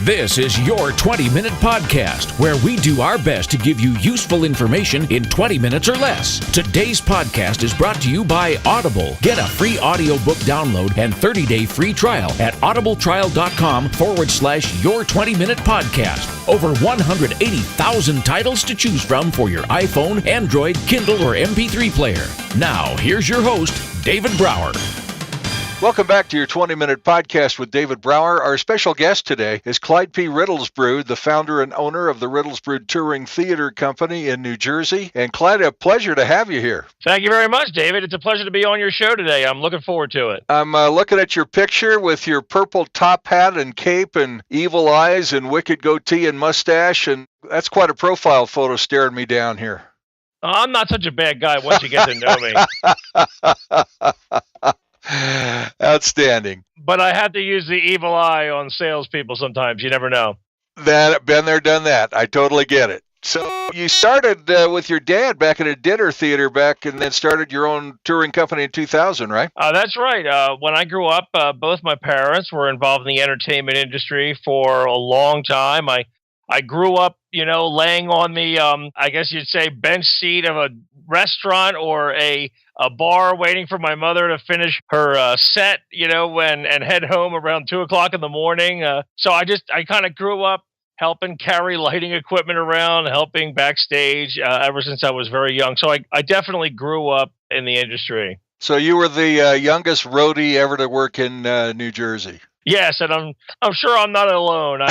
This is your 20-minute podcast, where we do our best to give you useful information in 20 minutes or less. Today's podcast is brought to you by Audible. Get a free audiobook download and 30-day free trial at audibletrial.com/your 20-minute podcast. Over 180,000 titles to choose from for your iPhone, Android, Kindle, or MP3 player. Now, here's your host, David Brower. Welcome back to your 20-minute podcast with David Brower. Our special guest today is Clyde P. Riddlesbrood, the founder and owner of the Riddlesbrood Touring Theater Company in New Jersey. And Clyde, a pleasure to have you here. Thank you very much, David. It's a pleasure to be on your show today. I'm looking forward to it. I'm looking at your picture with your purple top hat and cape and evil eyes and wicked goatee and mustache, and that's quite a profile photo staring me down here. I'm not such a bad guy once you get to know me. Outstanding. But I have to use the evil eye on salespeople sometimes. You never know. Been there, done that. I totally get it. So you started with your dad back at a dinner theater and then started your own touring company in 2000, right? That's right. When I grew up, both my parents were involved in the entertainment industry for a long time. I grew up, laying on the, I guess you'd say, bench seat of a restaurant or a bar waiting for my mother to finish her set, and head home around 2:00 in the morning. So I kind of grew up helping carry lighting equipment around, helping backstage ever since I was very young. So I definitely grew up in the industry. So you were the youngest roadie ever to work in New Jersey. Yes, and I'm sure I'm not alone.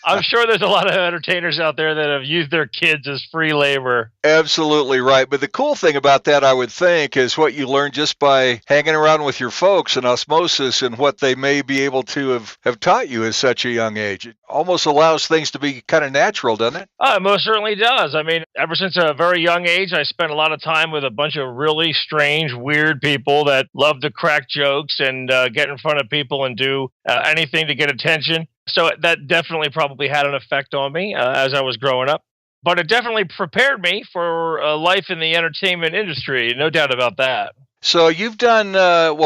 I'm sure there's a lot of entertainers out there that have used their kids as free labor. Absolutely right. But the cool thing about that, I would think, is what you learn just by hanging around with your folks and osmosis and what they may be able to have taught you at such a young age. It almost allows things to be kind of natural, doesn't it? It most certainly does. I mean, ever since a very young age, I spent a lot of time with a bunch of really strange, weird people that love to crack jokes and get in front of people and do anything to get attention. So that definitely probably had an effect on me as I was growing up. But it definitely prepared me for life in the entertainment industry, no doubt about that. So you've done,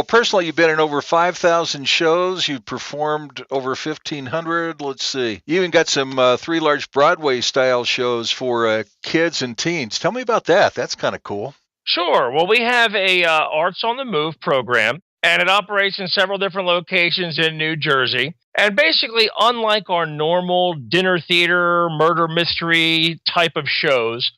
personally, you've been in over 5,000 shows. You've performed over 1,500. Let's see. You even got some 3 large Broadway-style shows for kids and teens. Tell me about that. That's kind of cool. Sure. Well, we have a Arts on the Move program, and it operates in several different locations in New Jersey. And basically, unlike our normal dinner theater, murder mystery type of shows,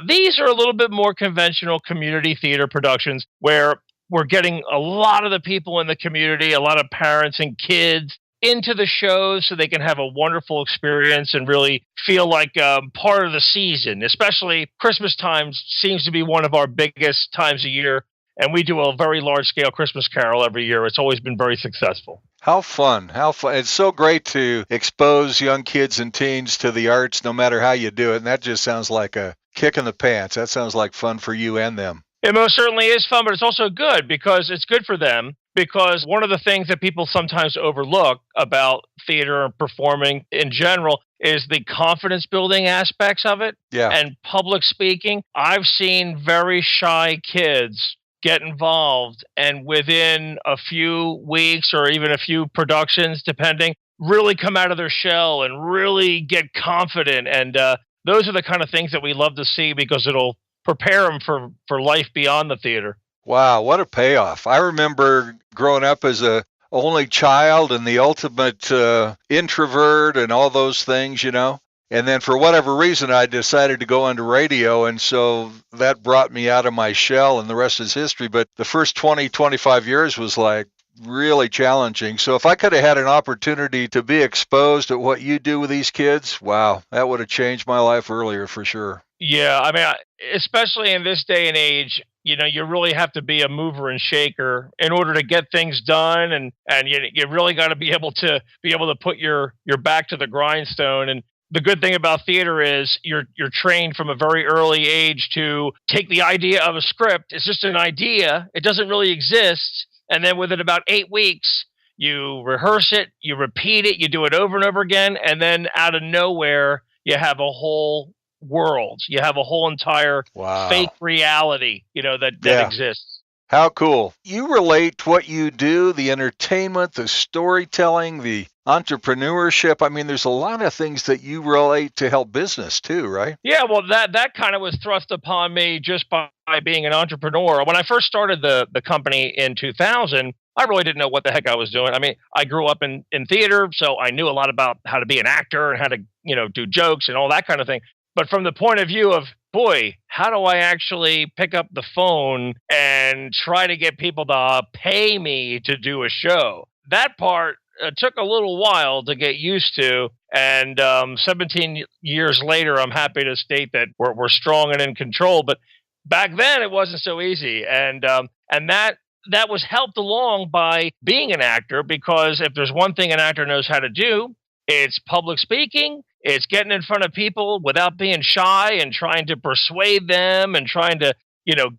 these are a little bit more conventional community theater productions where we're getting a lot of the people in the community, a lot of parents and kids into the shows so they can have a wonderful experience and really feel like part of the season. Especially Christmas time seems to be one of our biggest times of year. And we do a very large-scale Christmas carol every year. It's always been very successful. How fun. How fun. It's so great to expose young kids and teens to the arts no matter how you do it. And that just sounds like a kick in the pants. That sounds like fun for you and them. It most certainly is fun, but it's also good because it's good for them. Because one of the things that people sometimes overlook about theater and performing in general is the confidence-building aspects of it. Yeah. And public speaking. I've seen very shy kids get involved and within a few weeks or even a few productions, depending, really come out of their shell and really get confident. And those are the kind of things that we love to see because it'll prepare them for life beyond the theater. Wow, what a payoff. I remember growing up as a only child and the ultimate introvert and all those things, And then for whatever reason, I decided to go into radio, and so that brought me out of my shell, and the rest is history. But the first 20, 25 years was like really challenging. So if I could have had an opportunity to be exposed to what you do with these kids, wow, that would have changed my life earlier for sure. Yeah, I mean, especially in this day and age, you really have to be a mover and shaker in order to get things done, and you really got to be able to put your back to the grindstone. And the good thing about theater is you're trained from a very early age to take the idea of a script. It's just an idea. It doesn't really exist. And then within about 8 weeks, you rehearse it, you repeat it, you do it over and over again. And then out of nowhere, you have a whole world. You have a whole entire fake reality, that exists. How cool. You relate what you do, the entertainment, the storytelling, the entrepreneurship. I mean, there's a lot of things that you relate to help business too, right? Yeah, well, that kind of was thrust upon me just by being an entrepreneur. When I first started the company in 2000, I really didn't know what the heck I was doing. I mean, I grew up in theater, so I knew a lot about how to be an actor and how to, do jokes and all that kind of thing. But from the point of view of, boy, how do I actually pick up the phone and try to get people to pay me to do a show? That part took a little while to get used to. And 17 years later, I'm happy to state that we're strong and in control. But back then, it wasn't so easy. And that was helped along by being an actor, because if there's one thing an actor knows how to do, it's public speaking. It's getting in front of people without being shy and trying to persuade them and trying to,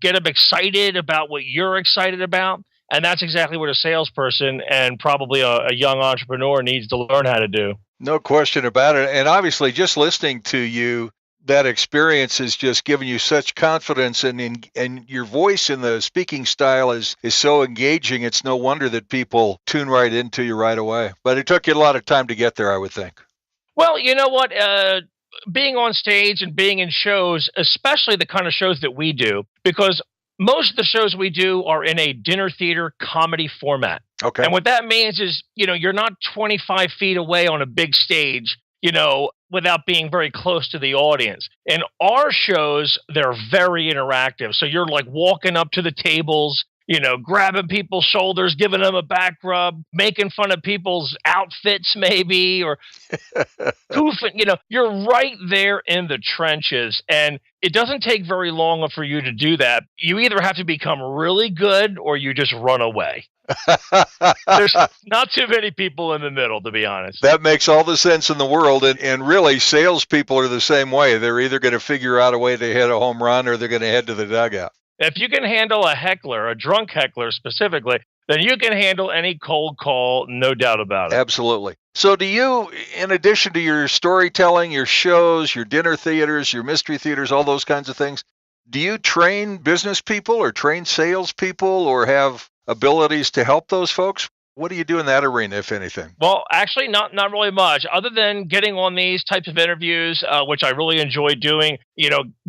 get them excited about what you're excited about. And that's exactly what a salesperson and probably a young entrepreneur needs to learn how to do. No question about it. And obviously, just listening to you, that experience has just given you such confidence, and your voice and the speaking style is so engaging. It's no wonder that people tune right into you right away. But it took you a lot of time to get there, I would think. Well, you know what? Being on stage and being in shows, especially the kind of shows that we do, because most of the shows we do are in a dinner theater comedy format. Okay. And what that means is, you're not 25 feet away on a big stage, without being very close to the audience. In our shows, they're very interactive. So you're like walking up to the tables, grabbing people's shoulders, giving them a back rub, making fun of people's outfits maybe, or goofing, you're right there in the trenches. And it doesn't take very long for you to do that. You either have to become really good or you just run away. There's not too many people in the middle, to be honest. That makes all the sense in the world. And really, salespeople are the same way. They're either going to figure out a way to hit a home run or they're going to head to the dugout. If you can handle a heckler, a drunk heckler specifically, then you can handle any cold call, no doubt about it. Absolutely. So do you, in addition to your storytelling, your shows, your dinner theaters, your mystery theaters, all those kinds of things, do you train business people or train salespeople or have abilities to help those folks? What do you do in that arena, if anything? Well, actually, not really much, other than getting on these types of interviews, which I really enjoy doing,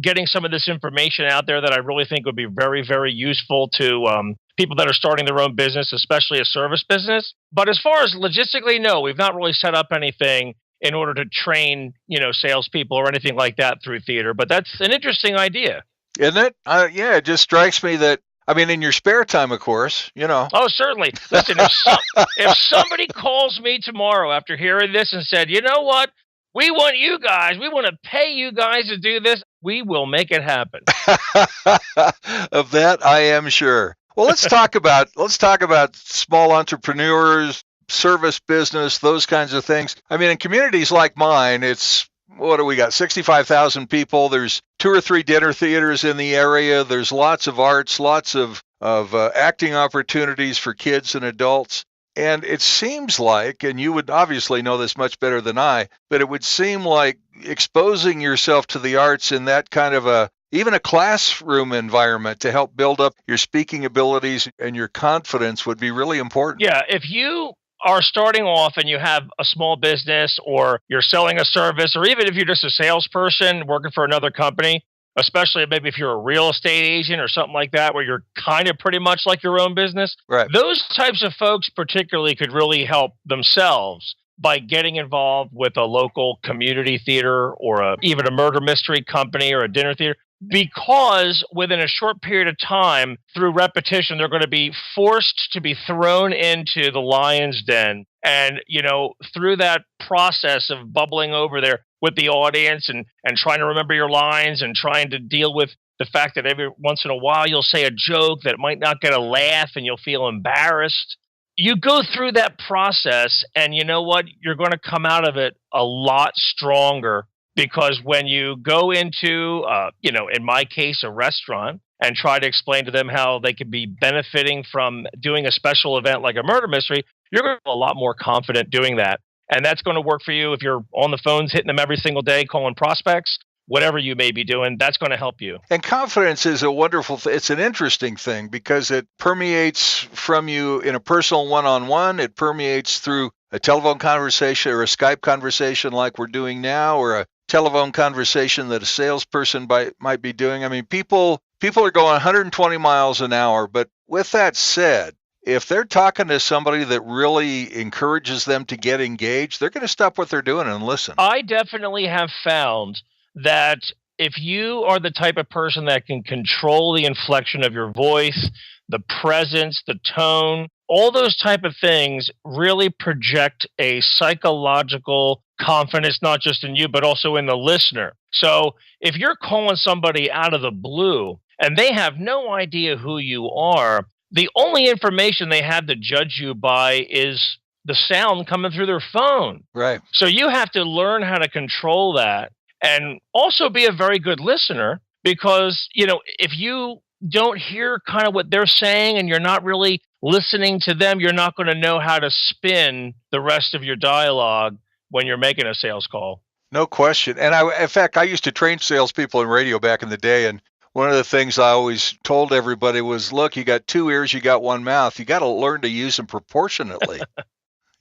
getting some of this information out there that I really think would be very, very useful to people that are starting their own business, especially a service business. But as far as logistically, no, we've not really set up anything in order to train, salespeople or anything like that through theater. But that's an interesting idea. Isn't it? Yeah, it just strikes me that, in your spare time, of course, Oh, certainly. Listen, if somebody calls me tomorrow after hearing this and said, you know what, we want to pay you guys to do this, we will make it happen. Of that, I am sure. Well, let's talk about small entrepreneurs, service business, those kinds of things. In communities like mine, what do we got? 65,000 people. There's 2 or 3 dinner theaters in the area. There's lots of arts, lots of acting opportunities for kids and adults. And it seems like, and you would obviously know this much better than I, but it would seem like exposing yourself to the arts in that kind of even a classroom environment to help build up your speaking abilities and your confidence would be really important. Yeah, if you are starting off and you have a small business or you're selling a service, or even if you're just a salesperson working for another company, especially maybe if you're a real estate agent or something like that, where you're kind of pretty much like your own business, right? Those types of folks particularly could really help themselves by getting involved with a local community theater or even a murder mystery company or a dinner theater. Because within a short period of time, through repetition, they're going to be forced to be thrown into the lion's den. And, through that process of bubbling over there with the audience and trying to remember your lines and trying to deal with the fact that every once in a while you'll say a joke that might not get a laugh and you'll feel embarrassed. You go through that process and you know what? You're going to come out of it a lot stronger. Because when you go into, in my case, a restaurant and try to explain to them how they could be benefiting from doing a special event like a murder mystery, you're going to be a lot more confident doing that. And that's going to work for you if you're on the phones hitting them every single day calling prospects. whatever you may be doing, that's going to help you. And confidence is a wonderful thing. It's an interesting thing because it permeates from you in a personal one-on-one. It permeates through a telephone conversation or a Skype conversation like we're doing now, or a telephone conversation that a salesperson might be doing. I mean, people are going 120 miles an hour. But with that said, if they're talking to somebody that really encourages them to get engaged, they're going to stop what they're doing and listen. I definitely have found that if you are the type of person that can control the inflection of your voice, the presence, the tone, all those type of things really project a psychological confidence, not just in you, but also in the listener. So if you're calling somebody out of the blue and they have no idea who you are, the only information they have to judge you by is the sound coming through their phone. Right. So you have to learn how to control that and also be a very good listener, because, if you don't hear kind of what they're saying and you're not really listening to them, you're not going to know how to spin the rest of your dialogue when you're making a sales call. No question. And in fact, I used to train salespeople in radio back in the day, and one of the things I always told everybody was, look, you got 2 ears, you got 1 mouth. You got to learn to use them proportionately,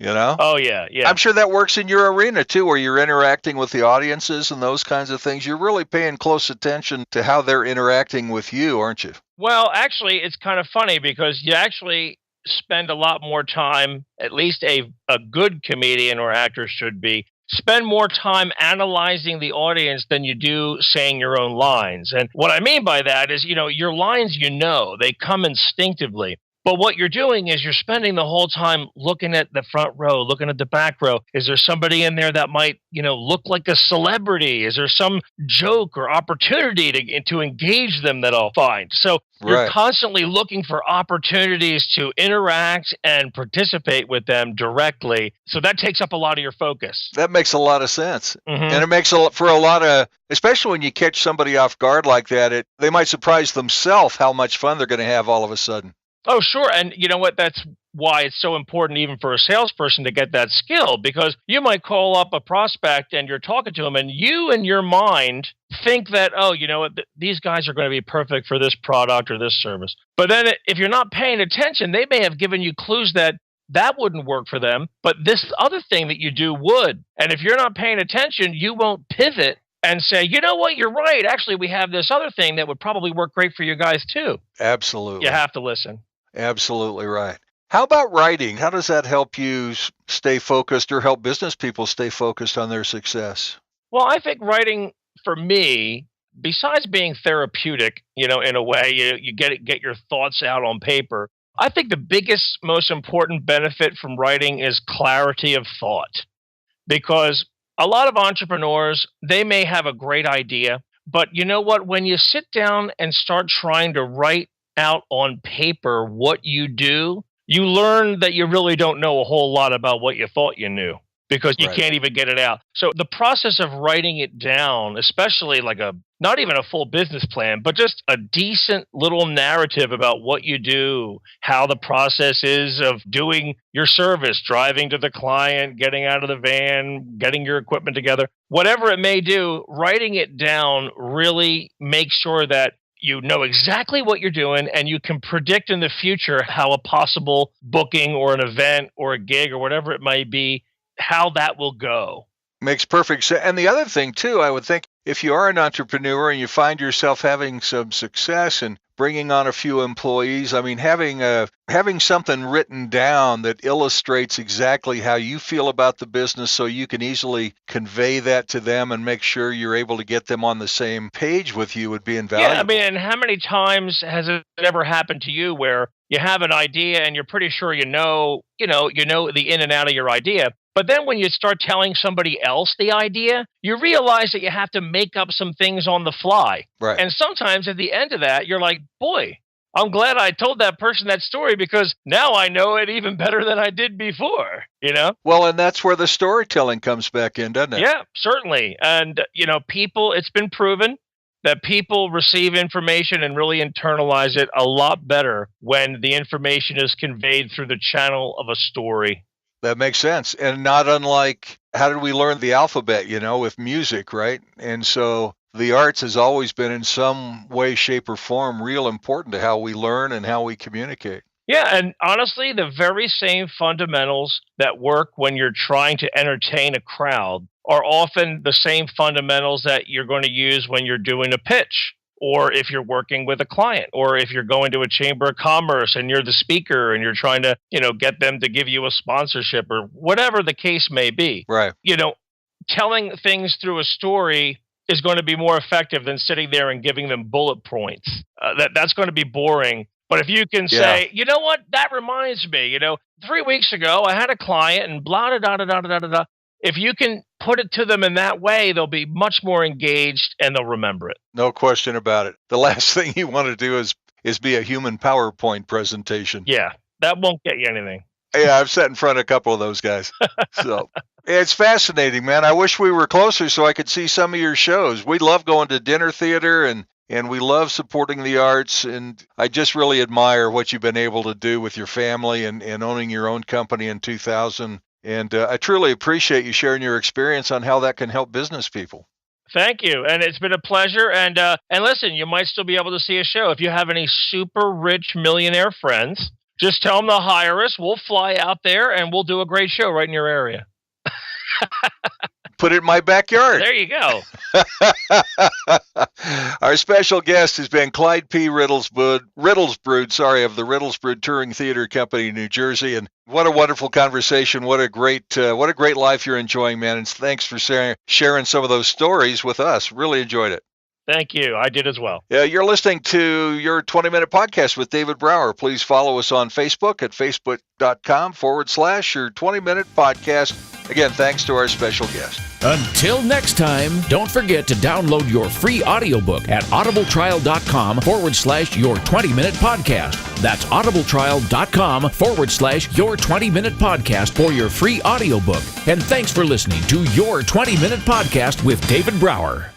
Oh, yeah. I'm sure that works in your arena, too, where you're interacting with the audiences and those kinds of things. You're really paying close attention to how they're interacting with you, aren't you? Well, actually, it's kind of funny because you actually spend a lot more time, at least a good comedian or actor should be, spend more time analyzing the audience than you do saying your own lines. And what I mean by that is, your lines, they come instinctively. But what you're doing is you're spending the whole time looking at the front row, looking at the back row. Is there somebody in there that might, look like a celebrity? Is there some joke or opportunity to engage them that I'll find? So you're constantly looking for opportunities to interact and participate with them directly. So that takes up a lot of your focus. That makes a lot of sense. Mm-hmm. And it makes for a lot of, especially when you catch somebody off guard like that, they might surprise themselves how much fun they're going to have all of a sudden. Oh, sure. And you know what? That's why it's so important even for a salesperson to get that skill, because you might call up a prospect and you're talking to them and you in your mind think that, oh, you know what, these guys are going to be perfect for this product or this service. But then if you're not paying attention, they may have given you clues that wouldn't work for them, but this other thing that you do would. And if you're not paying attention, you won't pivot and say, you know what, you're right. Actually, we have this other thing that would probably work great for you guys too. Absolutely. You have to listen. Absolutely right. How about writing? How does that help you stay focused or help business people stay focused on their success? Well, I think writing for me, besides being therapeutic, in a way, you get your thoughts out on paper. I think the biggest, most important benefit from writing is clarity of thought, because a lot of entrepreneurs, they may have a great idea, but you know what? When you sit down and start trying to write out on paper what you do, you learn that you really don't know a whole lot about what you thought you knew, because you can't even get it out. So the process of writing it down, especially like not even a full business plan, but just a decent little narrative about what you do, how the process is of doing your service, driving to the client, getting out of the van, getting your equipment together, whatever it may do, writing it down really makes sure that you know exactly what you're doing and you can predict in the future how a possible booking or an event or a gig or whatever it might be, how that will go. Makes perfect sense. And the other thing, too, I would think, if you are an entrepreneur and you find yourself having some success and bringing on a few employees, I mean, having something written down that illustrates exactly how you feel about the business so you can easily convey that to them and make sure you're able to get them on the same page with you would be invaluable. Yeah, I mean, and how many times has it ever happened to you where you have an idea and you're pretty sure you know the in and out of your idea, but then when you start telling somebody else the idea, you realize that you have to make up some things on the fly. Right. And sometimes at the end of that, you're like, boy, I'm glad I told that person that story because now I know it even better than I did before, Well, and that's where the storytelling comes back in, doesn't it? Yeah, certainly. And, people, it's been proven that people receive information and really internalize it a lot better when the information is conveyed through the channel of a story. That makes sense. And not unlike, how did we learn the alphabet, with music, right? And so the arts has always been in some way, shape, or form real important to how we learn and how we communicate. Yeah, and honestly, the very same fundamentals that work when you're trying to entertain a crowd are often the same fundamentals that you're going to use when you're doing a pitch, or if you're working with a client, or if you're going to a chamber of commerce and you're the speaker and you're trying to, get them to give you a sponsorship or whatever the case may be. Right. Telling things through a story is going to be more effective than sitting there and giving them bullet points. That's going to be boring. But if you can say, you know what, that reminds me, 3 weeks ago I had a client and blah, da, da, da, da, da, da, da. If you can put it to them in that way, they'll be much more engaged and they'll remember it. No question about it. The last thing you want to do is be a human PowerPoint presentation. Yeah, that won't get you anything. Yeah, I've sat in front of a couple of those guys. So it's fascinating, man. I wish we were closer so I could see some of your shows. We love going to dinner theater and we love supporting the arts. And I just really admire what you've been able to do with your family and owning your own company in 2000. And I truly appreciate you sharing your experience on how that can help business people. Thank you. And it's been a pleasure. And listen, you might still be able to see a show. If you have any super rich millionaire friends, just tell them to hire us. We'll fly out there and we'll do a great show right in your area. Put it in my backyard. There you go. Our special guest has been Clyde P. Riddlesbrood, of the Riddlesbrood Touring Theater Company in New Jersey. And what a wonderful conversation. What a great life you're enjoying, man. And thanks for sharing some of those stories with us. Really enjoyed it. Thank you. I did as well. Yeah, you're listening to your 20-minute podcast with David Brower. Please follow us on Facebook at facebook.com/your 20-minute podcast. Again, thanks to our special guest. Until next time, don't forget to download your free audiobook at audibletrial.com/your 20-minute podcast. That's audibletrial.com/your 20-minute podcast for your free audiobook. And thanks for listening to your 20-minute podcast with David Brower.